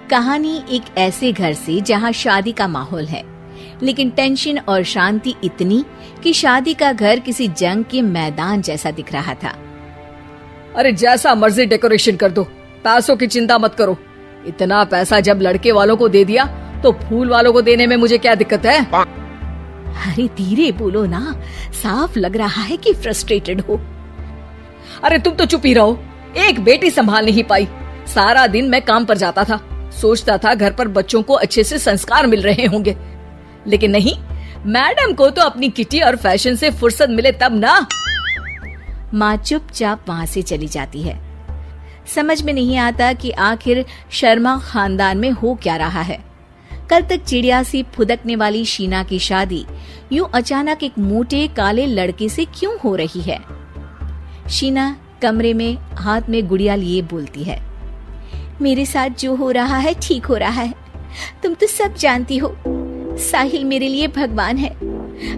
कहानी एक ऐसे घर से जहाँ शादी का माहौल है, लेकिन टेंशन और शांति इतनी कि शादी का घर किसी जंग के मैदान जैसा दिख रहा था। अरे जैसा मर्जी डेकोरेशन कर दो, पैसों की चिंता मत करो। इतना पैसा जब लड़के वालों को दे दिया तो फूल वालों को देने में मुझे क्या दिक्कत है? अरे धीरे बोलो ना, साफ लग रहा है कि फ्रस्ट्रेटेड हो। अरे तुम तो चुप ही रहो। एक बेटी संभाल नहीं पाई। सारा दिन मैं काम पर जाता था, सोचता था घर पर बच्चों को अच्छे से संस्कार मिल रहे होंगे, लेकिन नहीं, मैडम को तो अपनी किटी और फैशन से फुर्सत मिले तब ना। माँ चुपचाप वहाँ से चली जाती है। समझ में नहीं आता कि आखिर शर्मा खानदान में हो क्या रहा है। कल तक चिड़िया सी फुदकने वाली शीना की शादी यूं अचानक एक मोटे काले लड़के से क्यों हो रही है? शीना कमरे में हाथ में गुड़िया लिए बोलती है, मेरे साथ जो हो रहा है ठीक हो रहा है। तुम तो सब जानती हो, साहिल मेरे लिए भगवान है।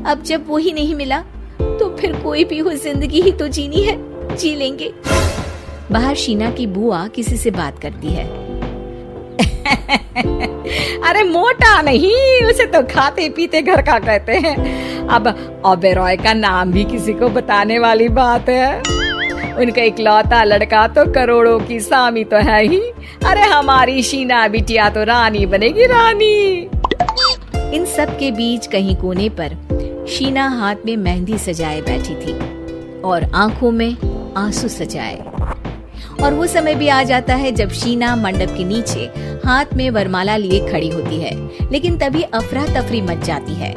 अब जब वो ही नहीं मिला तो फिर कोई भी हो, जिंदगी ही तो जीनी है, जी लेंगे। बाहर शीना की बुआ किसी से बात करती है। अरे मोटा नहीं, उसे तो खाते पीते घर का कहते हैं। अब ओबेरॉय का नाम भी किसी को बताने वाली बात है। उनका इकलौता लड़का तो करोड़ों की सामी तो है ही। अरे हमारी शीना बिटिया तो रानी बनेगी, रानी। इन सब के बीच कहीं कोने पर शीना हाथ में मेहंदी सजाए बैठी थी और आंखों में आंसू सजाए। और वो समय भी आ जाता है जब शीना मंडप के नीचे हाथ में वरमाला लिए खड़ी होती है, लेकिन तभी अफरा तफरी मच जाती है।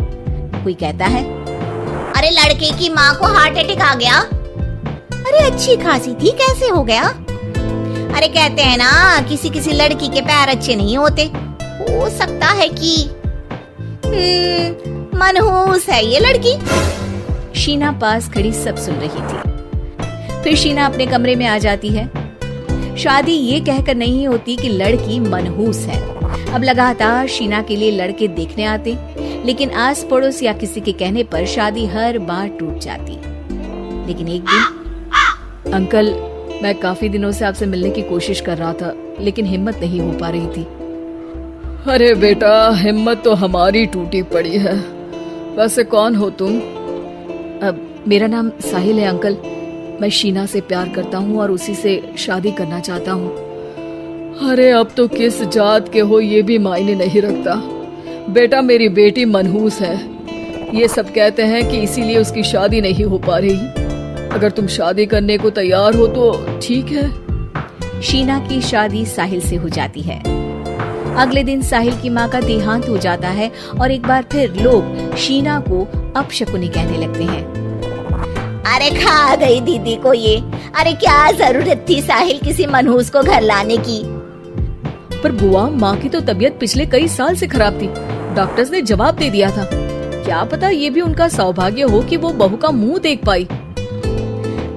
कोई कहता है, अरे लड़के की माँ को हार्ट अटैक आ गया। अरे अच्छी खासी थी, कैसे हो गया? अरे कहते हैं ना, किसी किसी लड़की के पैर अच्छे नहीं होते। हो सकता है कि मनहूस है ये लड़की। शीना पास खड़ी सब सुन रही थी। फिर शीना अपने कमरे में आ जाती है। शादी ये कहकर नहीं होती कि लड़की मनहूस है। अब लगातार शीना के लिए लड़के देखने आते, लेकिन आस पड़ोस या किसी के कहने पर शादी हर बार टूट जाती। लेकिन एक दिन, अंकल, मैं काफी दिनों से आपसे मिलने की कोशिश कर रहा था, लेकिन हिम्मत नहीं हो पा रही थी। अरे बेटा, हिम्मत तो हमारी टूटी पड़ी है। वैसे कौन हो तुम? अब मेरा नाम साहिल है अंकल। मैं शीना से प्यार करता हूँ और उसी से शादी करना चाहता हूँ। अरे अब तो किस जात के हो ये भी मायने नहीं रखता। बेटा, मेरी बेटी मनहूस है। ये सब कहते हैं कि इसीलिए उसकी शादी नहीं हो पा रही। अगर तुम शादी करने को तैयार हो तो ठीक है। शीना की शादी साहिल से हो जाती है। अगले दिन साहिल की माँ का देहांत हो जाता है और एक बार फिर लोग शीना को अपशकुनी कहने लगते हैं। अरे खा गई दीदी को ये। अरे क्या जरूरत थी साहिल किसी मनहूस को घर लाने की? पर बुआ, माँ की तो तबीयत पिछले कई साल से खराब थी। डॉक्टर्स ने जवाब दे दिया था। क्या पता ये भी उनका सौभाग्य हो कि वो बहू का मुंह देख पाई।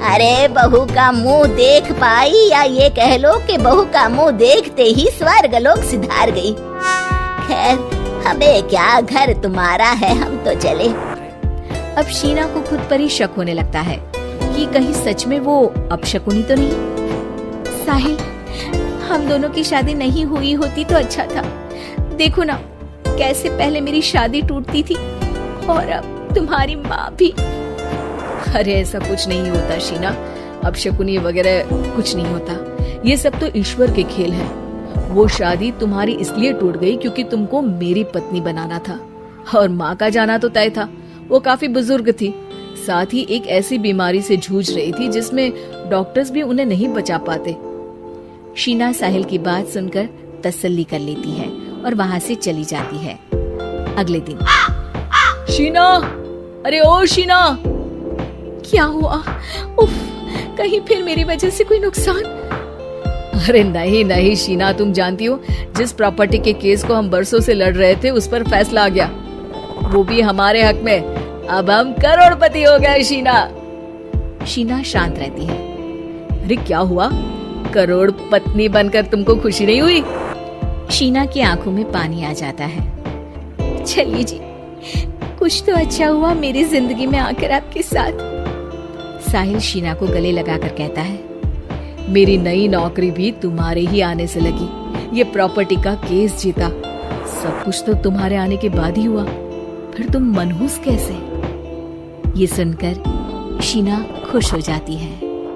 अरे बहू का मुंह देख पाई, या ये कह लो कि बहू का मुंह देखते ही स्वर्ग लोक सिधार गई। खैर, हमें क्या, घर तुम्हारा है, हम तो चले। अब शीना को खुद पर ही शक होने लगता है कि कहीं सच में वो अपशकुनी तो नहीं। साहिल, हम दोनों की शादी नहीं हुई होती तो अच्छा था। देखो ना, कैसे पहले मेरी शादी टूटती थी और अब तुम्हारी माँ भी। अरे ऐसा कुछ नहीं होता शीना, अपशकुनी वगैरह कुछ नहीं होता। ये सब तो ईश्वर के खेल है। वो शादी तुम्हारी इसलिए टूट गई क्योंकि तुमको मेरी पत्नी बनाना था, और माँ का जाना तो तय था। वो काफी बुजुर्ग थी, साथ ही एक ऐसी बीमारी से जूझ रही थी जिसमें डॉक्टर्स भी उन्हें नहीं बचा पाते। शीना साहिल की बात सुनकर तसल्ली कर लेती है और वहाँ से चली जाती है। अगले दिन, शीना, अरे ओ शीना। क्या हुआ? उफ, कहीं फिर मेरी वजह से कोई नुकसान? अरे नहीं नहीं शीना, तुम जानती हो, जिस प्रॉपर्टी के केस को हम बरसों से लड़ रहे थे उस पर फैसला आ गया, वो भी हमारे हक में। अब हम करोड़पति हो गए शीना। शीना शांत रहती है। अरे क्या हुआ? करोड़ पत्नी बनकर तुमको खुशी नहीं हुई? शीना की आंखों में पानी आ जाता है। चलिए जी, कुछ तो अच्छा हुआ मेरी जिंदगी में आकर आपके साथ। साहिल शीना को गले लगाकर कहता है, मेरी नई नौकरी भी तुम्हारे ही आने से लगी, ये प्रॉपर्टी का केस जीता, सब कुछ तो तुम्हारे आने के बाद ही हुआ। फिर तुम मनहूस कैसे? ये सुनकर शीना खुश हो जाती है।